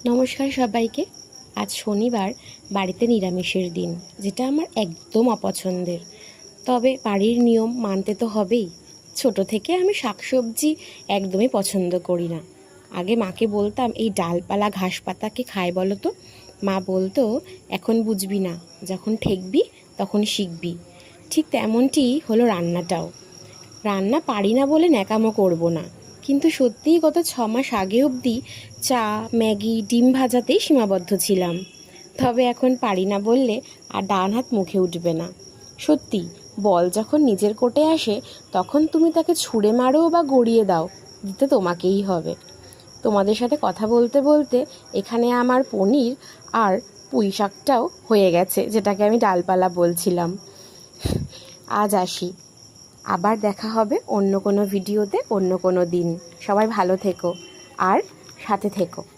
নমস্কার সবাইকে। আজ শনিবার, বাড়িতে নিরামিষের দিন, যেটা আমার একদম অপছন্দের। তবে বাড়ির নিয়ম মানতে তো হবেই। ছোট থেকে আমি শাকসবজি একদমই পছন্দ করি না। আগে মাকে বলতাম, এই ডালপালা ঘাস পাতা কে খায় বলো তো? মা বলতো, এখন বুঝবি না, যখন ঠেকবি তখন শিখবি। ঠিক তেমনটি হলো রান্নাটাও। রান্না পারি না বলে ন্যাকামো করব না, কিন্তু সত্যিই গত 6 মাস আগে অবধি চা, ম্যাগি, ডিম ভাজাতেই সীমাবদ্ধ ছিলাম। তবে এখন পারি না বললে আর ডান হাত মুখে উঠবে না। সত্যি, বল যখন নিজের কোর্টে আসে, তখন তুমি তাকে ছুঁড়ে মারো বা গড়িয়ে দাও, দিতে তোমাকেই হবে। তোমাদের সাথে কথা বলতে বলতে এখানে আমার পনির আর পুঁই শাকটাও হয়ে গেছে, যেটাকে আমি ডালপালা বলছিলাম। আজ আসি, আবার দেখা হবে অন্য কোনো ভিডিওতে, অন্য কোনো দিন। সবাই ভালো থেকো আর সাথে থেকো।